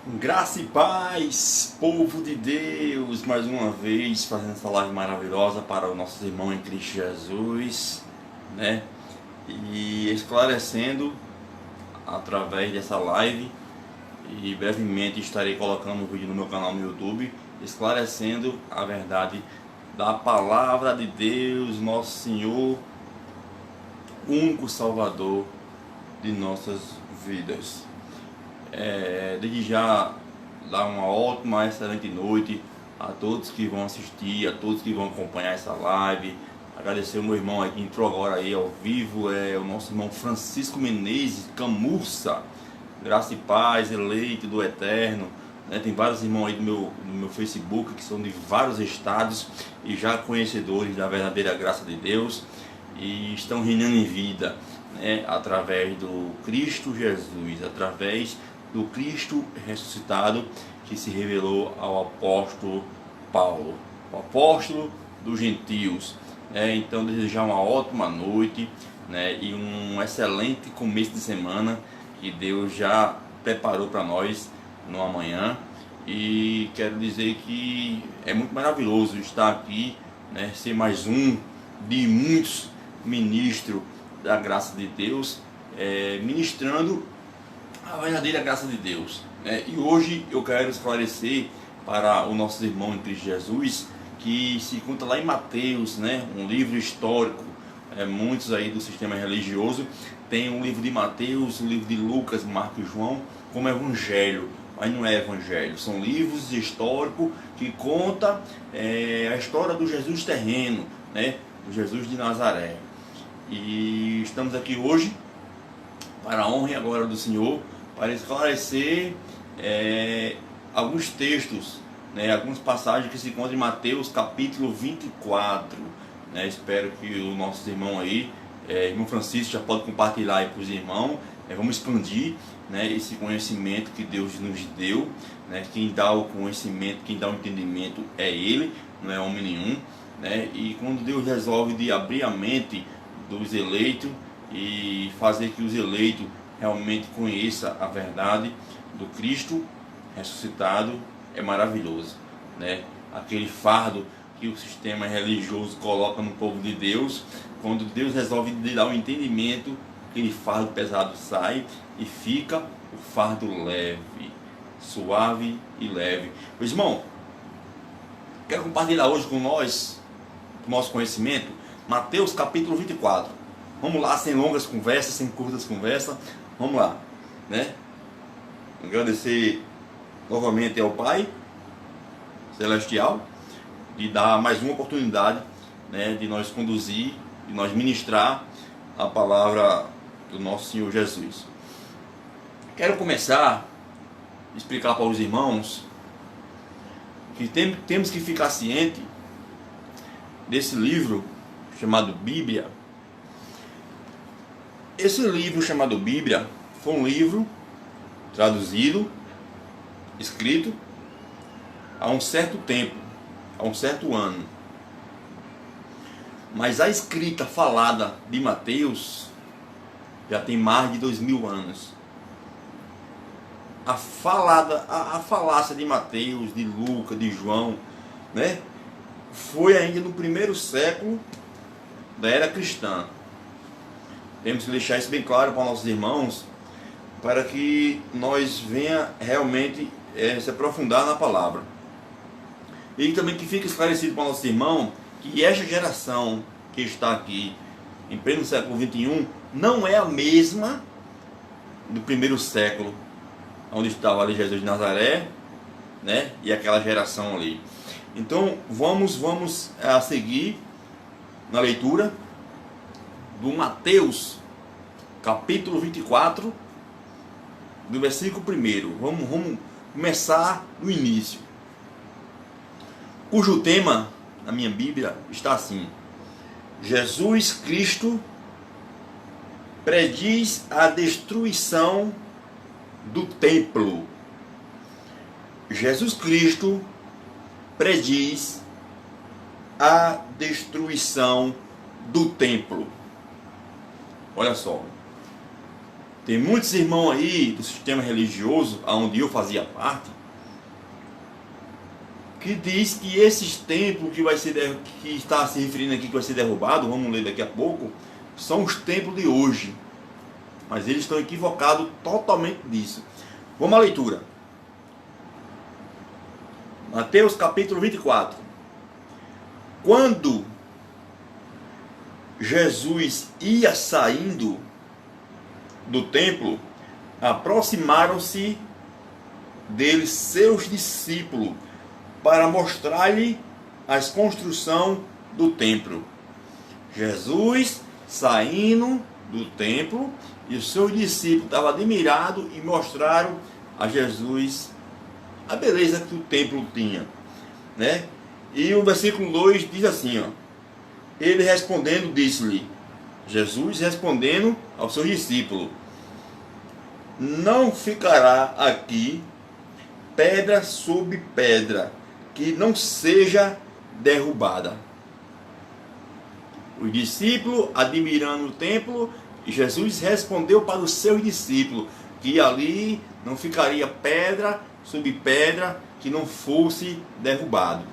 Graça e paz, povo de Deus, mais uma vez fazendo essa live maravilhosa para os nossos irmãos em Cristo Jesus, né? E esclarecendo através dessa live, e brevemente estarei colocando um vídeo no meu canal no YouTube, esclarecendo a verdade da palavra de Deus, nosso Senhor, único Salvador de nossas vidas. Desde já dar uma ótima, excelente noite a todos que vão assistir, a todos que vão acompanhar essa live. Agradecer o meu irmão aí que entrou agora aí ao vivo, o nosso irmão Francisco Menezes Camurça. Graça e paz, eleito do Eterno, né? Tem vários irmãos aí no meu Facebook que são de vários estados e já conhecedores da verdadeira graça de Deus e estão reinando em vida, né? Através do Cristo Jesus, através do Cristo ressuscitado que se revelou ao apóstolo Paulo, o apóstolo dos gentios. Então desejar uma ótima noite, né? E um excelente começo de semana que Deus já preparou para nós no amanhã. E quero dizer que é muito maravilhoso estar aqui, né? Ser mais um de muitos ministros da graça de Deus, ministrando a verdadeira graça de Deus, né? E hoje eu quero esclarecer para os nossos irmãos em Cristo Jesus que se conta lá em Mateus, né? Um livro histórico. Muitos aí do sistema religioso tem um livro de Mateus, o livro de Lucas, Marcos e João como evangelho, mas não é evangelho, são livros históricos que contam a história do Jesus terreno, né? O Jesus de Nazaré. E estamos aqui hoje para a honra e a glória do Senhor, para esclarecer alguns textos, né, algumas passagens que se encontram em Mateus capítulo 24. Né? Espero que o nosso irmão aí, irmão Francisco, já pode compartilhar aí para os irmãos. Vamos expandir, né, esse conhecimento que Deus nos deu. Né? Quem dá o conhecimento, quem dá o entendimento é Ele, não é homem nenhum. Né? E quando Deus resolve de abrir a mente dos eleitos e fazer que os eleitos realmente conheçam a verdade do Cristo ressuscitado, é maravilhoso, né? Aquele fardo que o sistema religioso coloca no povo de Deus, quando Deus resolve dar o entendimento, aquele fardo pesado sai e fica o fardo leve, suave e leve. Meu irmão, quero compartilhar hoje com nós o nosso conhecimento, Mateus capítulo 24. Vamos lá, sem longas conversas, sem curtas conversas. Vamos lá, né? Agradecer novamente ao Pai Celestial de dar mais uma oportunidade, né, de nós conduzir, de nós ministrar a palavra do nosso Senhor Jesus. Quero começar a explicar para os irmãos que temos que ficar ciente desse livro chamado Bíblia. Esse livro chamado Bíblia foi um livro traduzido, escrito há um certo tempo, há um certo ano. Mas a escrita falada de Mateus já tem mais de 2000 anos. A falácia de Mateus, de Lucas, de João, né, foi ainda no primeiro século da era cristã. Temos que deixar isso bem claro para nossos irmãos, para que nós venha realmente se aprofundar na palavra. E também que fique esclarecido para nossos irmãos que esta geração que está aqui em pleno século XXI não é a mesma do primeiro século, onde estava ali Jesus de Nazaré, né? E aquela geração ali. Então vamos a seguir na leitura do Mateus capítulo 24, do versículo 1. Vamos começar no início, cujo tema na minha Bíblia está assim: Jesus Cristo prediz a destruição do templo. Jesus Cristo prediz a destruição do templo. Olha só, Tem muitos irmãos aí do sistema religioso, onde eu fazia parte, que diz que esses templos que está se referindo aqui que vai ser derrubado, vamos ler daqui a pouco, são os templos de hoje. Mas eles estão equivocados totalmente disso. Vamos à leitura. Mateus capítulo 24. Quando Jesus ia saindo do templo, aproximaram-se dele seus discípulos para mostrar-lhe as construções do templo. Jesus saindo do templo e os seus discípulos estavam admirados e mostraram a Jesus a beleza que o templo tinha, né? E o versículo 2 diz assim, ó: ele respondendo disse-lhe, Jesus respondendo aos seus discípulos: não ficará aqui pedra sobre pedra que não seja derrubada. Os discípulos admirando o templo, e Jesus respondeu para os seus discípulos que ali não ficaria pedra sobre pedra que não fosse derrubado.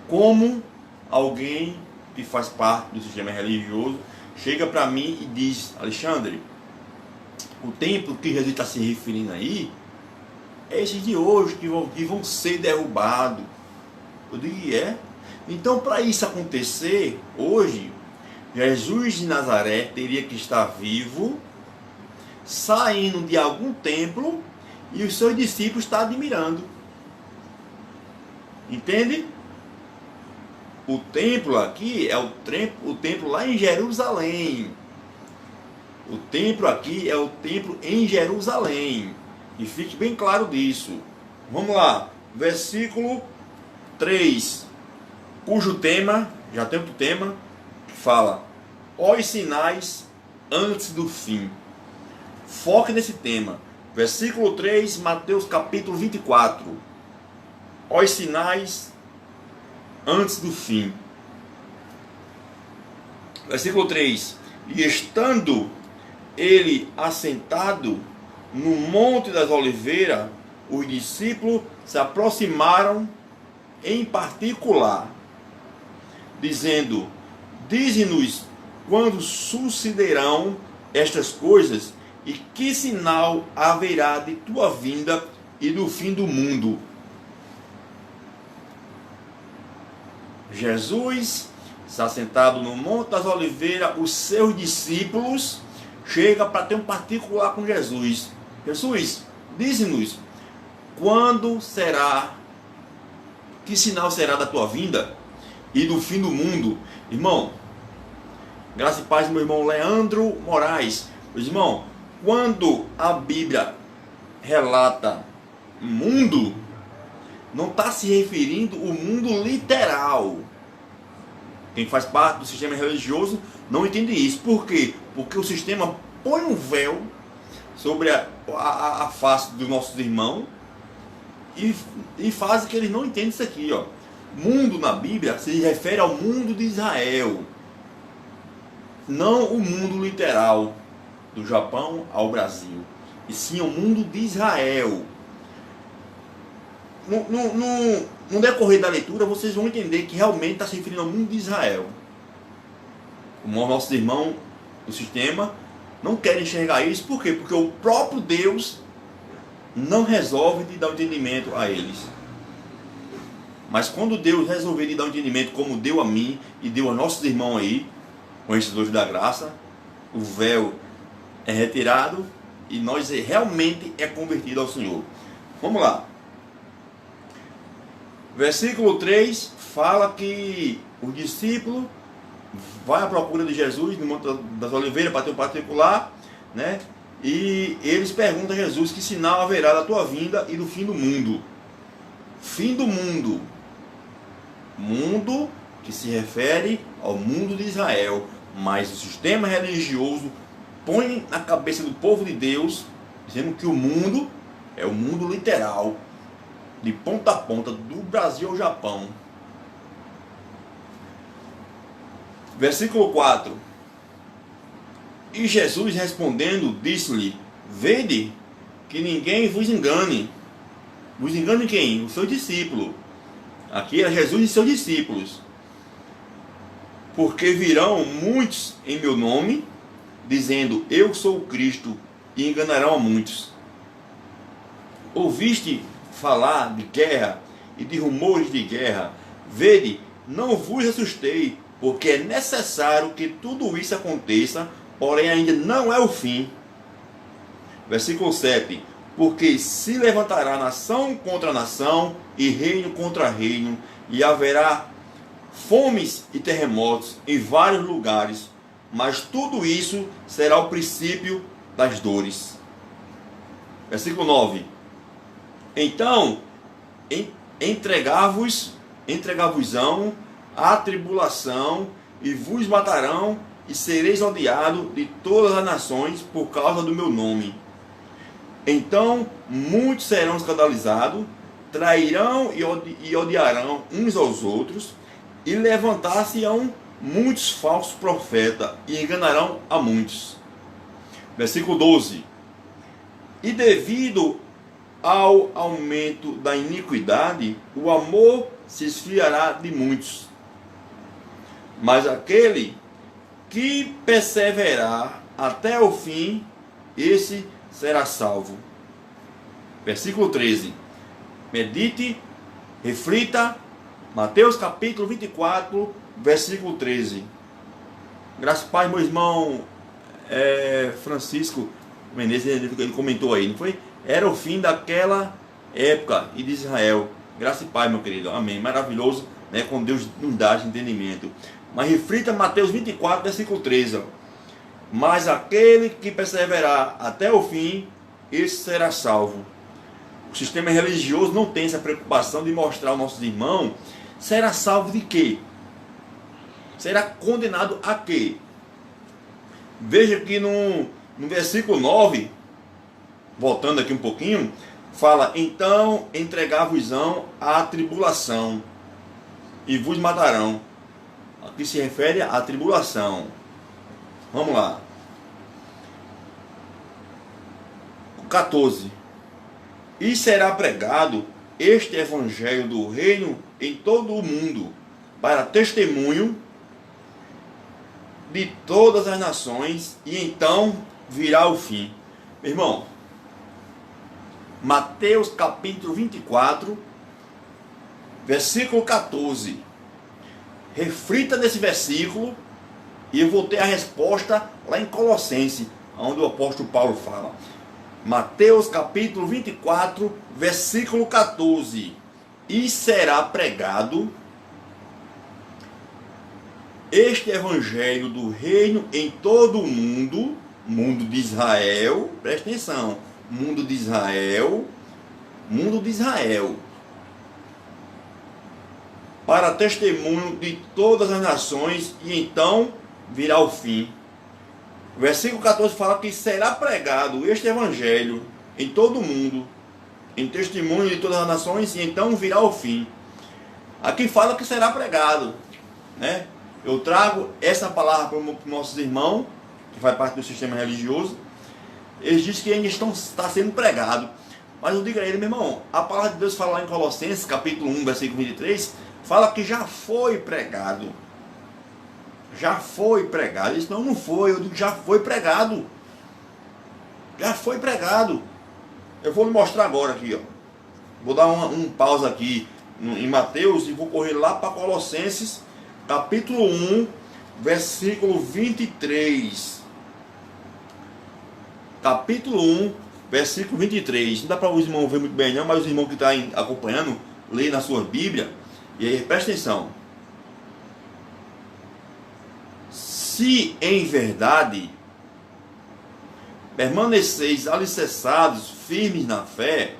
Como alguém que faz parte do sistema religioso chega para mim e diz: Alexandre, o templo que Jesus está se referindo aí é esses de hoje que vão ser derrubados. Eu digo: é? Então, para isso acontecer hoje, Jesus de Nazaré teria que estar vivo, saindo de algum templo, e os seus discípulos estão admirando. Entende? O templo aqui é o templo lá em Jerusalém. O templo aqui é o templo em Jerusalém. E fique bem claro disso. Vamos lá. Versículo 3. Cujo tema, já tem outro tema, que fala: os sinais antes do fim. Foque nesse tema. Versículo 3, Mateus capítulo 24. Os sinais antes do fim. Versículo 3. E estando ele assentado no Monte das Oliveiras, os discípulos se aproximaram em particular, dizendo: dize-nos quando sucederão estas coisas, e que sinal haverá de tua vinda e do fim do mundo. Jesus está sentado no Monte das Oliveiras, os seus discípulos chegam para ter um particular com Jesus. Jesus, dize-nos quando será, que sinal será da tua vinda e do fim do mundo. Irmão, graça e paz, meu irmão Leandro Moraes. Meus irmãos, quando a Bíblia relata mundo, não está se referindo ao mundo literal. Quem faz parte do sistema religioso não entende isso. Por quê? Porque o sistema põe um véu sobre a face dos nossos irmãos e faz que eles não entendem isso aqui, ó. Mundo na Bíblia se refere ao mundo de Israel, não o mundo literal do Japão ao Brasil, e sim o mundo de Israel. No decorrer da leitura, vocês vão entender que realmente está se referindo ao mundo de Israel. Os nossos irmãos do sistema não querem enxergar isso. Por quê? Porque o próprio Deus não resolve de dar um entendimento a eles. Mas quando Deus resolver de dar um entendimento, como deu a mim e deu a nossos irmãos aí, conhecedores da graça, o véu é retirado e nós realmente é convertido ao Senhor. Vamos lá. Versículo 3 fala que o discípulo vai à procura de Jesus no Monte das Oliveiras para ter um particular, né? E eles perguntam a Jesus: que sinal haverá da tua vinda e do fim do mundo? Fim do mundo. Mundo que se refere ao mundo de Israel, mas o sistema religioso põe na cabeça do povo de Deus, dizendo que o mundo é o mundo literal, de ponta a ponta, do Brasil ao Japão. Versículo 4. E Jesus respondendo, disse-lhe: Vede que ninguém vos engane. Vos engane quem? O seu discípulo. Aqui é Jesus e seus discípulos. Porque virão muitos em meu nome, dizendo: Eu sou o Cristo, e enganarão a muitos. Ouviste falar de guerra e de rumores de guerra? Vede, não vos assustei, porque é necessário que tudo isso aconteça, porém ainda não é o fim. Versículo 7. Porque se levantará nação contra nação, e reino contra reino, e haverá fomes e terremotos em vários lugares, mas tudo isso será o princípio das dores. Versículo 9. Então entregar-vos-ão à tribulação, e vos matarão, e sereis odiados de todas as nações por causa do meu nome. Então muitos serão escandalizados, trairão e odiarão uns aos outros, e levantar-se-ão muitos falsos profetas, e enganarão a muitos. Versículo 12. E devido ao aumento da iniquidade, o amor se esfriará de muitos. Mas aquele que perseverar até o fim, esse será salvo. Versículo 13. Medite, reflita, Mateus capítulo 24, versículo 13. Graças a Pai, meu irmão Francisco Menezes, ele comentou aí, não foi? Era o fim daquela época e de Israel. Graças a Pai, meu querido. Amém. Maravilhoso, né? Com Deus nos dá entendimento. Mas reflita Mateus 24, versículo 13. Ó. Mas aquele que perseverar até o fim, esse será salvo. O sistema religioso não tem essa preocupação de mostrar aos nossos irmãos. Será salvo de quê? Será condenado a quê? Veja que no versículo 9, voltando aqui um pouquinho, fala: então entregar-vos-ão à tribulação, e vos matarão. Aqui se refere à tribulação. Vamos lá. 14. E será pregado este evangelho do reino em todo o mundo, para testemunho de todas as nações, e então virá o fim. Meu irmão, Mateus capítulo 24, versículo 14. Reflita nesse versículo, e eu vou ter a resposta lá em Colossenses, onde o apóstolo Paulo fala. Mateus capítulo 24, versículo 14. E será pregado este evangelho do reino em todo o mundo, mundo de Israel, presta atenção, mundo de Israel, para testemunho de todas as nações, e então virá o fim. O versículo 14 fala que será pregado este evangelho em todo o mundo, em testemunho de todas as nações, e então virá o fim. Aqui fala que será pregado, né? Eu trago essa palavra para os nossos irmãos, que faz parte do sistema religioso. Eles dizem que ainda está sendo pregado. Mas eu digo a ele, meu irmão, a palavra de Deus fala lá em Colossenses, capítulo 1, versículo 23, fala que já foi pregado. Já foi pregado. Isso não foi, eu digo já foi pregado. Já foi pregado. Eu vou lhe mostrar agora aqui, ó. Vou dar um pausa aqui em Mateus e vou correr lá para Colossenses, capítulo 1, versículo 23. Capítulo 1, versículo 23. Não dá para os irmãos ver muito bem não, mas os irmãos que estão acompanhando, leem na sua Bíblia. E aí, presta atenção. Se em verdade permaneceis alicerçados, firmes na fé,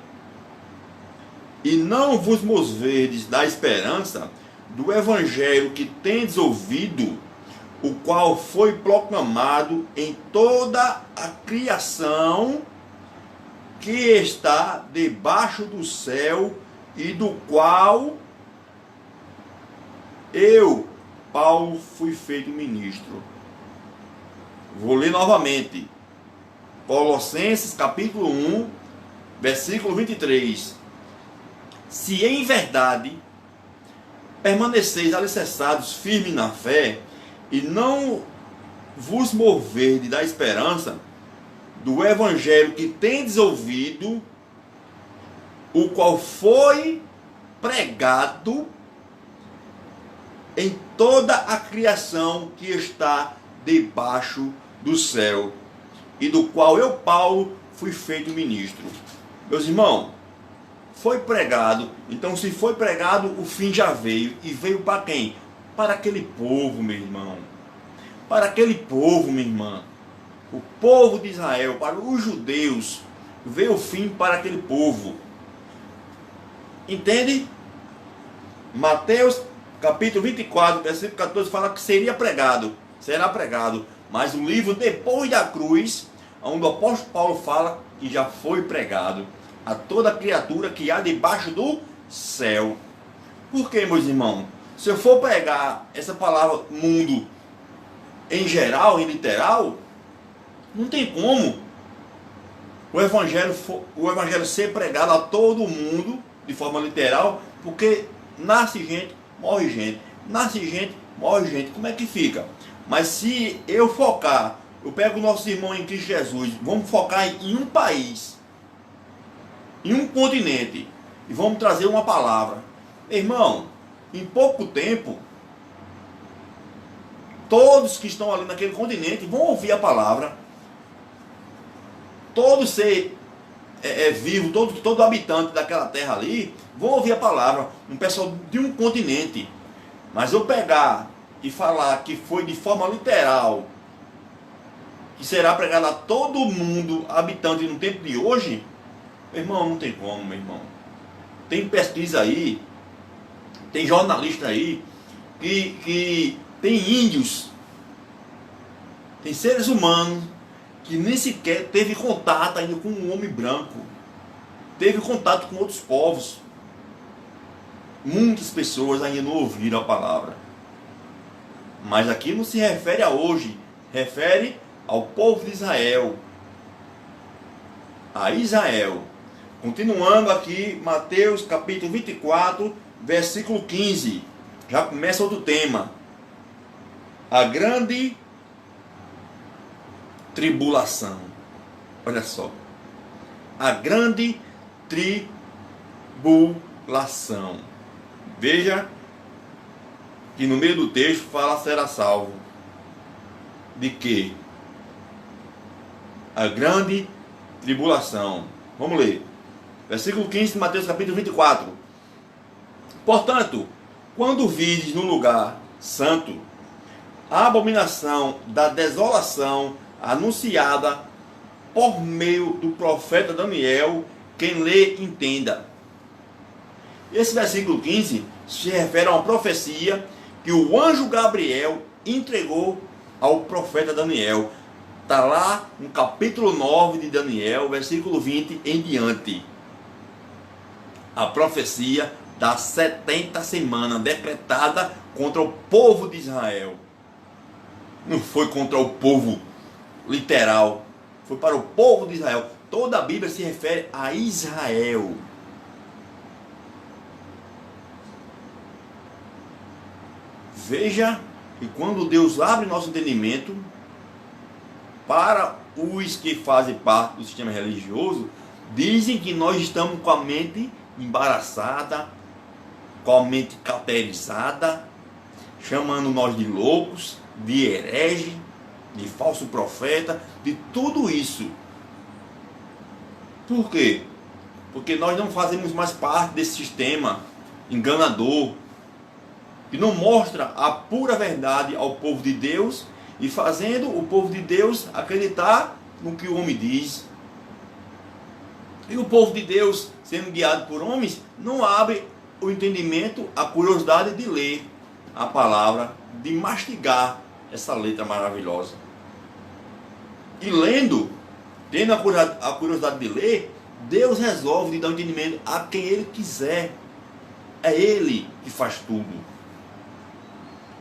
e não vos moverdes da esperança do evangelho que tendes ouvido, o qual foi proclamado em toda a criação que está debaixo do céu, e do qual eu, Paulo, fui feito ministro. Vou ler novamente. Colossenses capítulo 1, versículo 23. Se em verdade permaneceis alicerçados firmes na fé, e não vos moverdes da esperança do evangelho que tendes ouvido, o qual foi pregado em toda a criação que está debaixo do céu, e do qual eu, Paulo, fui feito ministro. Meus irmãos, foi pregado. Então, se foi pregado, o fim já veio. E veio para quem? Para aquele povo, meu irmão. Para aquele povo, minha irmã. O povo de Israel, para os judeus, veio o fim para aquele povo. Entende? Mateus capítulo 24, versículo 14 fala que seria pregado. Será pregado. Mas o livro depois da cruz, onde o apóstolo Paulo fala que já foi pregado a toda criatura que há debaixo do céu. Por que, meus irmãos? Se eu for pregar essa palavra mundo em geral, em literal, não tem como o evangelho ser pregado a todo mundo de forma literal, porque nasce gente, morre gente, nasce gente, morre gente. Como é que fica? Mas se eu focar, eu pego o nosso irmão em Cristo Jesus, vamos focar em um país, em um continente, e vamos trazer uma palavra. Irmão, em pouco tempo, todos que estão ali naquele continente vão ouvir a palavra. Todo ser vivo, todo habitante daquela terra ali, vão ouvir a palavra. Um pessoal de um continente. Mas eu pegar e falar que foi de forma literal, que será pregado a todo mundo habitante no tempo de hoje, meu irmão, não tem como, meu irmão. Tem pesquisa aí, tem jornalista aí, que tem índios, tem seres humanos, que nem sequer teve contato ainda com um homem branco, teve contato com outros povos. Muitas pessoas ainda não ouviram a palavra. Mas aqui não se refere a hoje, refere ao povo de Israel. A Israel. Continuando aqui, Mateus capítulo 24, versículo 15. Já começa outro tema. A grande tribulação. Olha só. A grande tribulação. Veja que no meio do texto fala será salvo. De quê? A grande tribulação. Vamos ler. Versículo 15 de Mateus capítulo 24. Portanto, quando virdes no lugar santo a abominação da desolação anunciada por meio do profeta Daniel, quem lê entenda. Esse versículo 15 se refere a uma profecia que o anjo Gabriel entregou ao profeta Daniel. Está lá no capítulo 9 de Daniel, versículo 20 em diante. A profecia das 70 semanas decretada contra o povo de Israel. Não foi contra o povo literal, foi para o povo de Israel. Toda a Bíblia se refere a Israel. Veja que quando Deus abre nosso entendimento para os que fazem parte do sistema religioso, dizem que nós estamos com a mente embaraçada, com a mente cauterizada, chamando nós de loucos, de herege, de falso profeta, de tudo isso. Por quê? Porque nós não fazemos mais parte desse sistema enganador, que não mostra a pura verdade ao povo de Deus e fazendo o povo de Deus acreditar no que o homem diz. E o povo de Deus, sendo guiado por homens, não abre o entendimento, a curiosidade de ler a palavra, de mastigar essa letra maravilhosa. E lendo, tendo a curiosidade de ler, Deus resolve de dar um entendimento a quem Ele quiser. É Ele que faz tudo.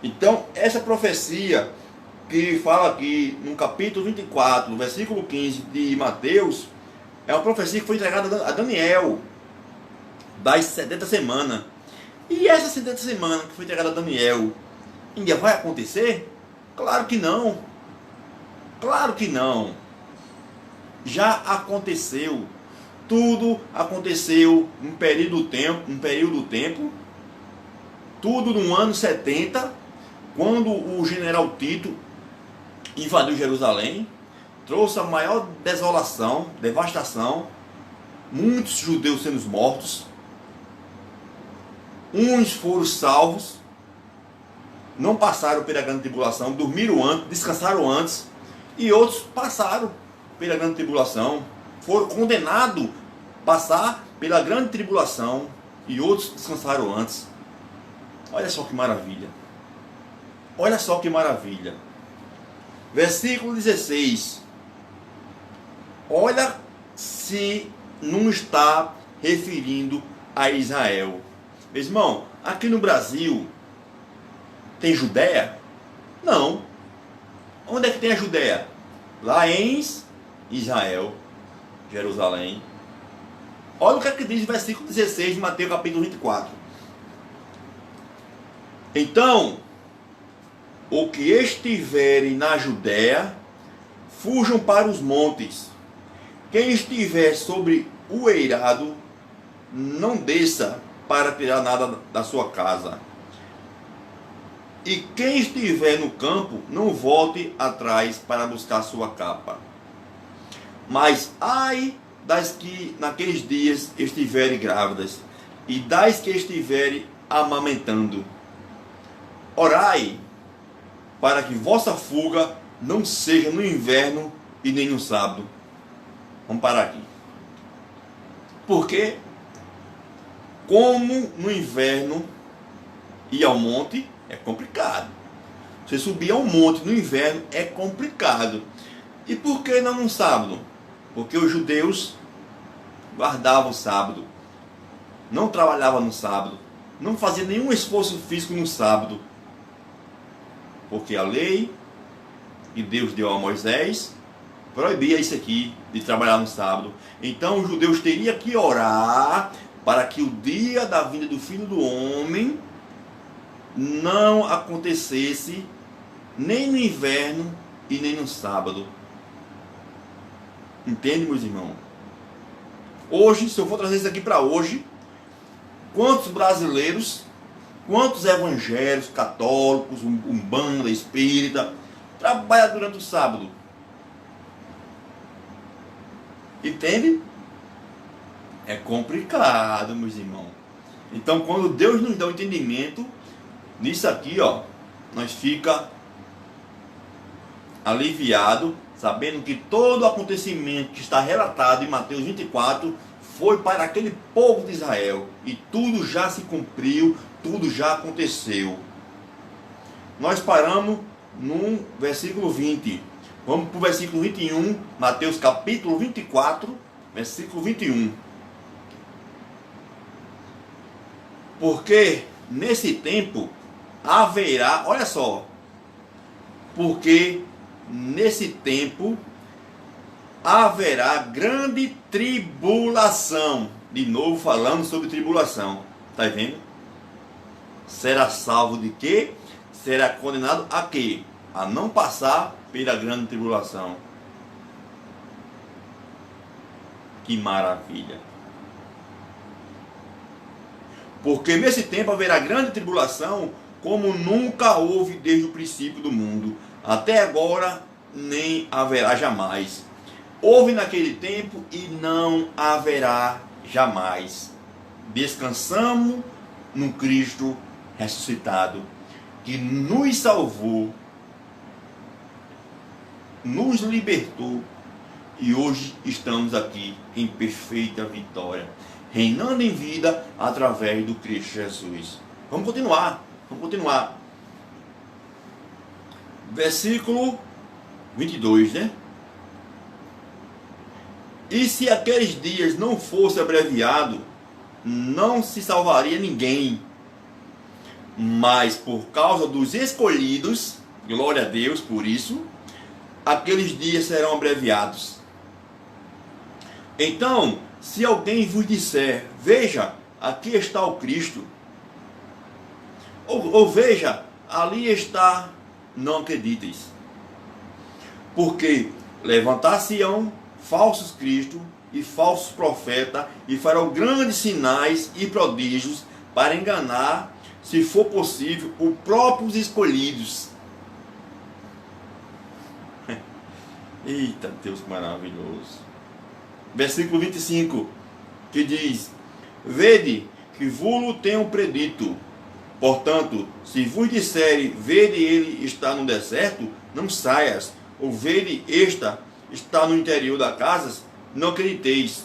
Então, essa profecia que fala aqui no capítulo 24, no versículo 15 de Mateus, é uma profecia que foi entregada a Daniel, das 70 semanas. E essa 70 semanas que foi entregada a Daniel, ainda vai acontecer? Claro que não. Claro que não. Já aconteceu. Tudo aconteceu num período do tempo, tudo no ano 70, quando o general Tito invadiu Jerusalém, trouxe a maior desolação, devastação, muitos judeus sendo mortos, uns foram salvos, não passaram pela grande tribulação, dormiram antes, descansaram antes, e outros passaram pela grande tribulação, foram condenados a passar pela grande tribulação, e outros descansaram antes. Olha só que maravilha. Olha só que maravilha. Versículo 16. Olha se não está referindo a Israel. Meu irmão, aqui no Brasil tem Judéia? Não. Onde é que tem a Judéia? Lá em Israel, Jerusalém. Olha o que é que diz o versículo 16 de Mateus capítulo 24. Então, o que estiverem na Judéia, fujam para os montes. Quem estiver sobre o eirado, não desça para tirar nada da sua casa. E quem estiver no campo, não volte atrás para buscar sua capa. Mas ai das que naqueles dias estiverem grávidas, e das que estiverem amamentando. Orai, para que vossa fuga não seja no inverno e nem no sábado. Vamos parar aqui. Porque, como no inverno ir ao monte é complicado. Você subir ao monte no inverno é complicado. E por que não no sábado? Porque os judeus guardavam o sábado, não trabalhavam no sábado, não faziam nenhum esforço físico no sábado. Porque a lei que Deus deu a Moisés proibia isso aqui, de trabalhar no sábado. Então os judeus teriam que orar para que o dia da vinda do Filho do Homem não acontecesse nem no inverno e nem no sábado. Entende, meus irmãos? Hoje, se eu for trazer isso aqui para hoje, quantos brasileiros, quantos evangélicos, católicos, umbanda, espírita, trabalham durante o sábado? Entende? É complicado, meus irmãos. Então, quando Deus nos dá o entendimento nisso aqui, ó, nós fica aliviado, sabendo que todo o acontecimento que está relatado em Mateus 24 foi para aquele povo de Israel, e tudo já se cumpriu, tudo já aconteceu. Nós paramos no versículo 20. Vamos para o versículo 21, Mateus capítulo 24, versículo 21. Porque nesse tempo haverá, olha só, porque nesse tempo haverá grande tribulação. De novo falando sobre tribulação. Está vendo? Será salvo de quê? Será condenado a quê? A não passar pela grande tribulação. Que maravilha! Porque nesse tempo haverá grande tribulação, como nunca houve desde o princípio do mundo, até agora nem haverá jamais. Houve naquele tempo e não haverá jamais. Descansamos no Cristo ressuscitado, que nos salvou, nos libertou, e hoje estamos aqui em perfeita vitória, reinando em vida através do Cristo Jesus. Vamos continuar. Versículo 22, né? E se aqueles dias não fosse abreviado, não se salvaria ninguém. Mas por causa dos escolhidos, Glória a Deus por isso. Aqueles dias serão abreviados. Então, se alguém vos disser, veja, aqui está o Cristo, ou veja, ali está, não acredites. Porque levantar-se-ão falsos cristos e falsos profetas, e farão grandes sinais e prodígios para enganar, se for possível, os próprios escolhidos. Eita, Deus maravilhoso. Versículo 25, que diz: vede que vos tenho predito. Portanto, se vos disserem, vede ele está no deserto, não saias. Ou vede esta está no interior da casa, não acrediteis.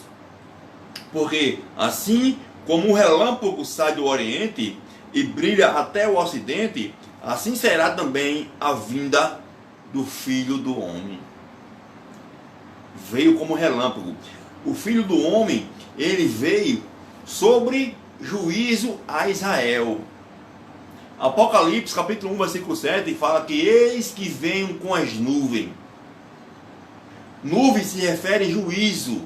Porque assim como o relâmpago sai do oriente e brilha até o ocidente, assim será também a vinda do Filho do Homem. Veio como relâmpago. O Filho do Homem, ele veio sobre juízo a Israel. Apocalipse capítulo 1, versículo 7 fala que eis que venham com as nuvens. Nuvem se refere a juízo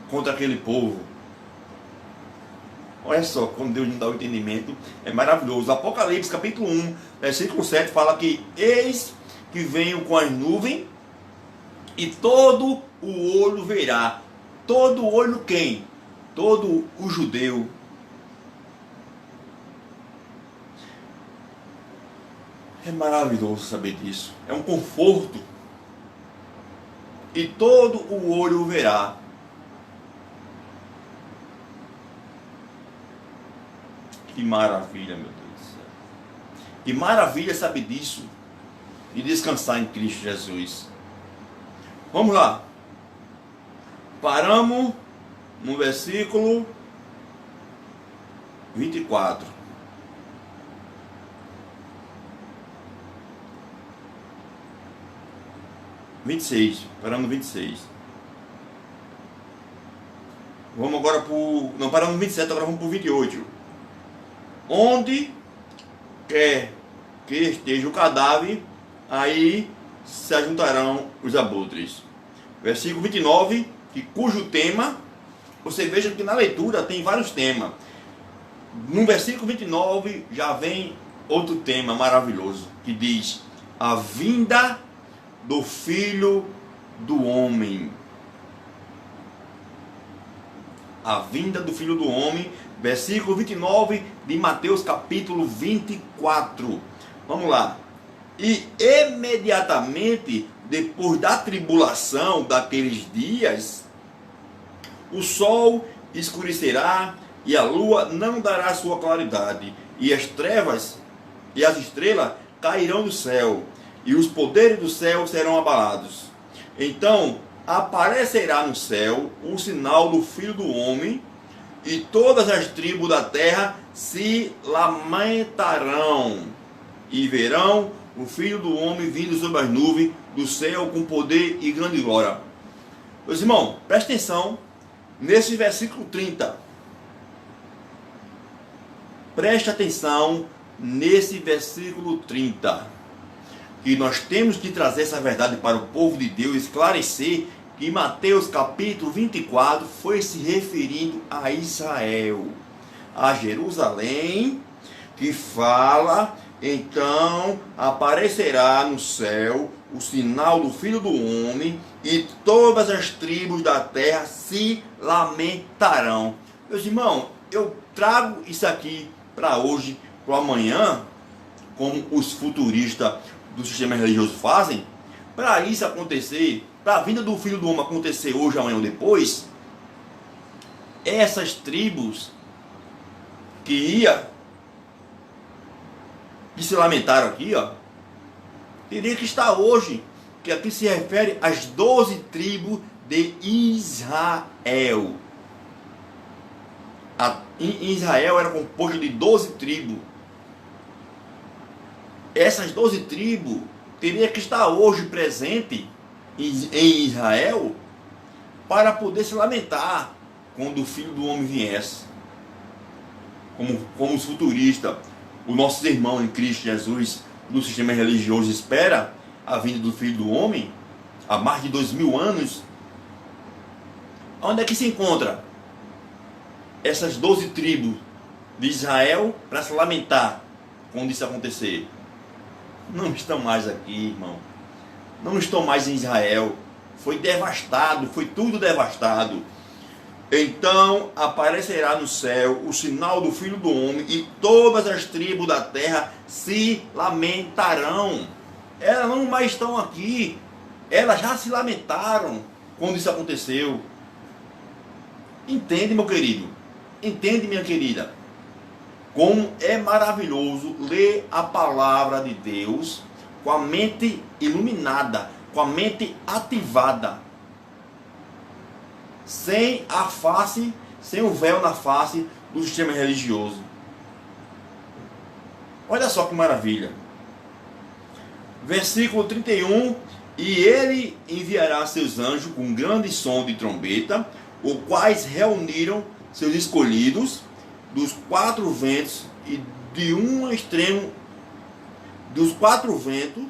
contra aquele povo. Olha só, quando Deus nos dá o entendimento, é maravilhoso. Apocalipse capítulo 1, versículo 7 fala que eis que venham com as nuvens e todo o olho verá. Todo o olho quem? Todo o judeu. É maravilhoso saber disso. É um conforto. E todo o olho verá. Que maravilha, meu Deus do céu. Que maravilha saber disso. E descansar em Cristo Jesus. Vamos lá. Paramos no versículo 24. Paramos no 26. Vamos agora para o... Não, paramos no 27, agora vamos para o 28. Onde quer que esteja o cadáver, aí se ajuntarão os abutres. Versículo 29, cujo tema, você veja que na leitura tem vários temas. No versículo 29 já vem outro tema maravilhoso, que diz: a vinda do Filho do Homem. A vinda do Filho do Homem, versículo 29 de Mateus capítulo 24. Vamos lá. E imediatamente depois da tribulação daqueles dias, o sol escurecerá e a lua não dará sua claridade, e as trevas e as estrelas cairão do céu, e os poderes do céu serão abalados. Então aparecerá no céu o sinal do Filho do Homem, e todas as tribos da terra se lamentarão, e verão o Filho do Homem vindo sobre as nuvens do céu com poder e grande glória. Meus irmãos, presta atenção nesse versículo 30. Preste atenção nesse versículo 30. Que nós temos que trazer essa verdade para o povo de Deus, esclarecer que Mateus capítulo 24 foi se referindo a Israel, a Jerusalém, que fala: então aparecerá no céu o sinal do Filho do Homem, e todas as tribos da terra se lamentarão. Meus irmãos, eu trago isso aqui para hoje, para amanhã, como os futuristas do sistema religioso fazem. Para isso acontecer, para a vinda do Filho do Homem acontecer hoje, amanhã ou depois, essas tribos que se lamentaram aqui, teria que estar hoje, que aqui se refere às 12 tribos de Israel. Israel era composto de 12 tribos. Essas 12 tribos teria que estar hoje presente em Israel para poder se lamentar quando o Filho do Homem viesse. Como os futuristas, os nossos irmãos em Cristo Jesus do sistema religioso espera a vinda do Filho do Homem, há mais de 2000 anos, onde é que se encontra essas 12 tribos de Israel para se lamentar quando isso acontecer? Não estão mais aqui, irmão. Não estão mais em Israel. Foi devastado, foi tudo devastado. Então aparecerá no céu o sinal do Filho do Homem, e todas as tribos da terra se lamentarão. Elas não mais estão aqui. Elas já se lamentaram quando isso aconteceu. Entende, meu querido? Entende, minha querida? Como é maravilhoso ler a palavra de Deus com a mente iluminada, com a mente ativada, sem a face, sem o véu na face do sistema religioso. Olha só que maravilha. Versículo 31: e ele enviará seus anjos com grande som de trombeta, os quais reuniram seus escolhidos dos quatro ventos, e de um extremo dos quatro ventos,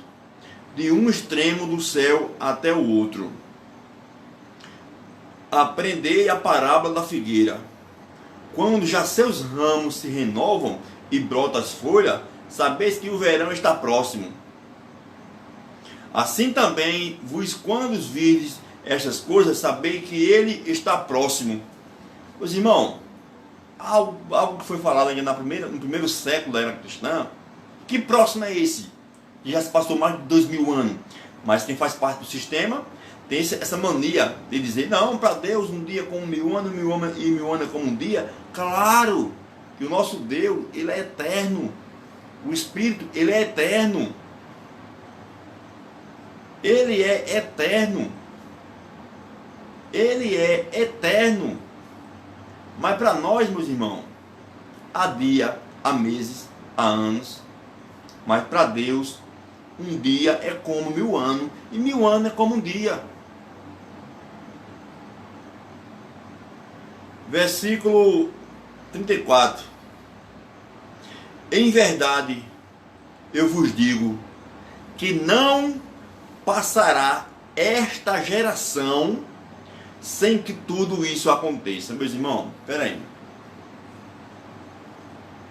de um extremo do céu até o outro. Aprendei a parábola da figueira. Quando já seus ramos se renovam e brotam as folhas, sabeis que o verão está próximo. Assim também vos, quando virdes estas coisas, sabeis que ele está próximo. Meus irmãos, algo que foi falado ainda no primeiro século da era cristã, que próximo é esse? Que já se passou mais de 2000 anos. Mas quem faz parte do sistema tem essa mania de dizer, não, para Deus um dia como 1000 anos, 1000 anos como um dia. Claro que o nosso Deus, ele é eterno. O Espírito, ele é eterno. Ele é eterno. Ele é eterno. Mas para nós, meus irmãos, há dia, há meses, há anos. Mas para Deus, um dia é como 1000 anos, e 1000 anos é como um dia. Versículo 34. Em verdade, eu vos digo que não passará esta geração sem que tudo isso aconteça. Meus irmãos, espera aí.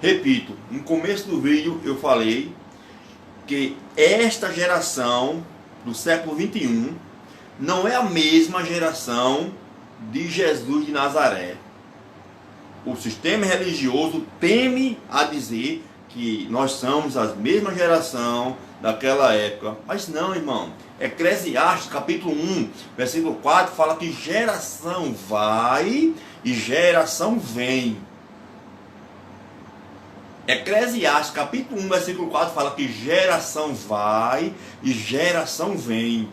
Repito, no começo do vídeo eu falei que esta geração do século 21 não é a mesma geração de Jesus de Nazaré. O sistema religioso teme a dizer que nós somos a mesma geração daquela época. Mas não, irmão. Eclesiastes capítulo 1, versículo 4 fala que geração vai e geração vem. Eclesiastes capítulo 1, versículo 4 fala que geração vai e geração vem.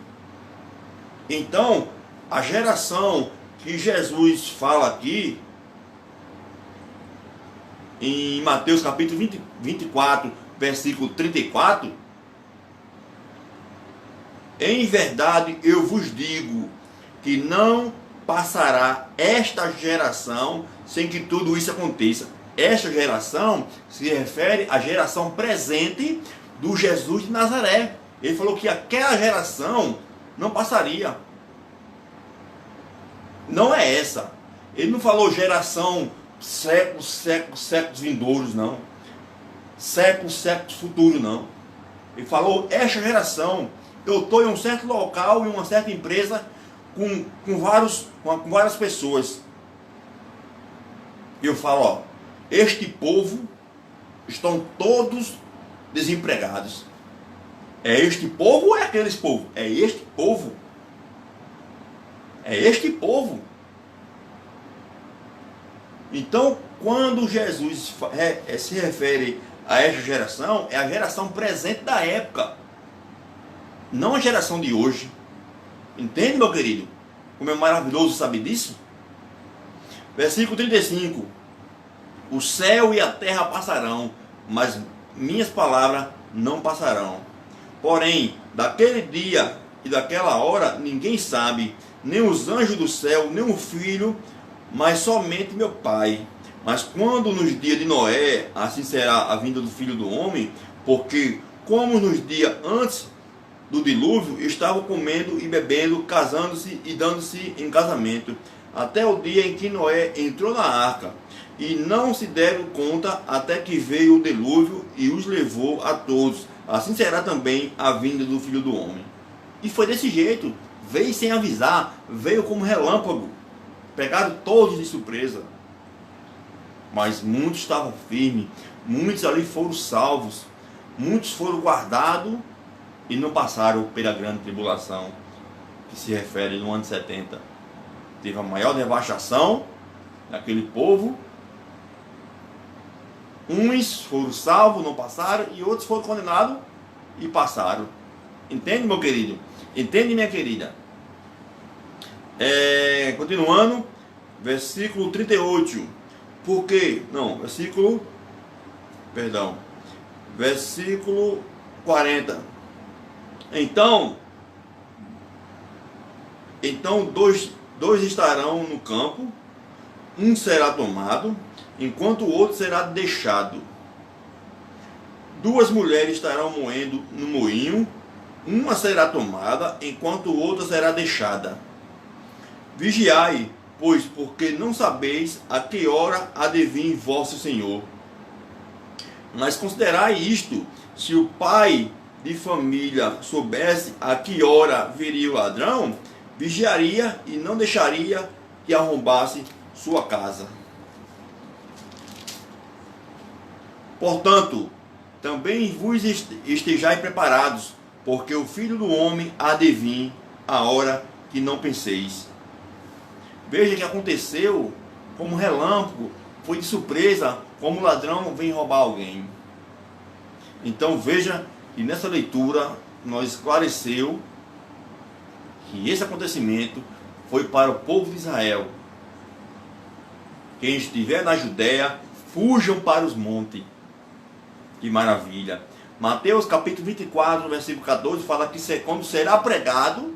Então, a geração que Jesus fala aqui, em Mateus capítulo 24, versículo 34, em verdade eu vos digo que não passará esta geração sem que tudo isso aconteça. Esta geração se refere à geração presente do Jesus de Nazaré. Ele falou que aquela geração não passaria. Não é essa. Ele não falou geração séculos vindouros, não. Séculos futuros, não. Ele falou esta geração. Eu estou em um certo local, em uma certa empresa, com várias pessoas. E eu falo, ó, este povo estão todos desempregados. É este povo ou é aqueles povos? É este povo. É este povo. Então, quando Jesus se refere a esta geração, é a geração presente da época. Não a geração de hoje. Entende, meu querido? Como é maravilhoso saber disso? Versículo 35. O céu e a terra passarão, mas minhas palavras não passarão. Porém, daquele dia e daquela hora, ninguém sabe, nem os anjos do céu, nem o Filho, mas somente meu Pai. Mas quando nos dias de Noé, assim será a vinda do Filho do Homem, porque como nos dias antes do dilúvio, estavam comendo e bebendo, casando-se e dando-se em casamento, até o dia em que Noé entrou na arca, e não se deram conta até que veio o dilúvio e os levou a todos. Assim será também a vinda do Filho do Homem. E foi desse jeito, veio sem avisar, veio como relâmpago, pegaram todos de surpresa. Mas muitos estavam firmes, muitos ali foram salvos, muitos foram guardados e não passaram pela grande tribulação, que se refere no ano 70. Teve a maior devastação daquele povo. Uns foram salvos, não passaram, e outros foram condenados e passaram. Entende, meu querido? Entende, minha querida? Continuando, versículo 38. Porque, não, versículo 40. Então dois estarão no campo, um será tomado, enquanto o outro será deixado. Duas mulheres estarão moendo no moinho, uma será tomada, enquanto o outro será deixada. Vigiai, pois, porque não sabeis a que hora há de vir vosso Senhor. Mas considerai isto: se o pai de família soubesse a que hora viria o ladrão, vigiaria e não deixaria que arrombasse sua casa. Portanto, também vos estejais preparados, porque o Filho do Homem há de vir a hora que não penseis. Veja que aconteceu como relâmpago, foi de surpresa, como o ladrão vem roubar alguém. Então veja que nessa leitura nós esclareceu que esse acontecimento foi para o povo de Israel. Quem estiver na Judéia, fujam para os montes. Que maravilha! Mateus capítulo 24, versículo 14, fala que quando será pregado,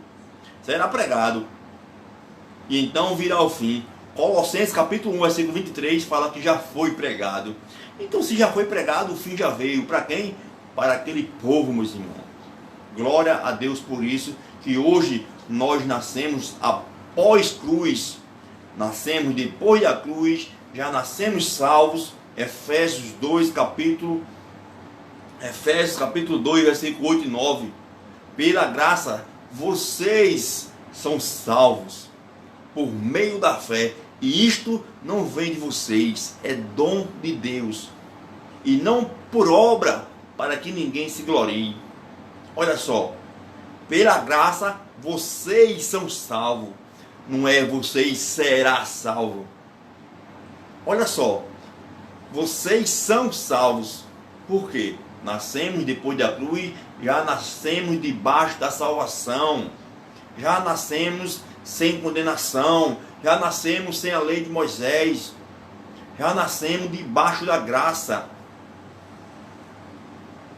e então virá o fim. Colossenses capítulo 1, versículo 23, fala que já foi pregado. Então, se já foi pregado, o fim já veio. Para quem? Para aquele povo, meus irmãos. Glória a Deus por isso, que hoje nós nascemos após cruz, nascemos depois da cruz, já nascemos salvos. Efésios capítulo 2, versículo 8 e 9. Pela graça, vocês são salvos por meio da fé, e isto não vem de vocês, é dom de Deus, e não por obra, para que ninguém se glorie. Olha só, pela graça vocês são salvos, não é vocês será salvo. Olha só, vocês são salvos. Por quê? Nascemos depois da cruz, já nascemos debaixo da salvação, já nascemos sem condenação, já nascemos sem a lei de Moisés, já nascemos debaixo da graça.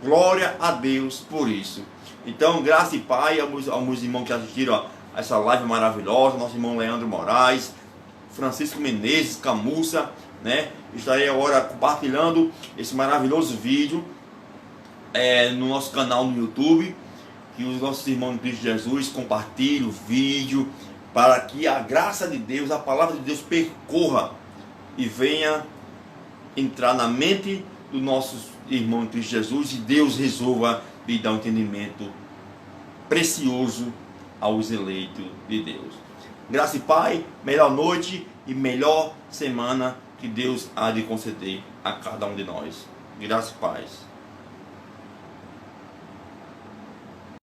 Glória a Deus por isso. Então, graça e pai aos irmãos que assistiram a essa live maravilhosa, nosso irmão Leandro Moraes, Francisco Menezes, Camussa, né? Estarei agora compartilhando esse maravilhoso vídeo no nosso canal no YouTube, que os nossos irmãos em Cristo Jesus compartilhem o vídeo, para que a graça de Deus, a palavra de Deus percorra e venha entrar na mente dos nossos irmãos em Cristo Jesus, e Deus resolva lhe dar um entendimento precioso aos eleitos de Deus. Graça e Pai, melhor noite e melhor semana que Deus há de conceder a cada um de nós. Graça e paz.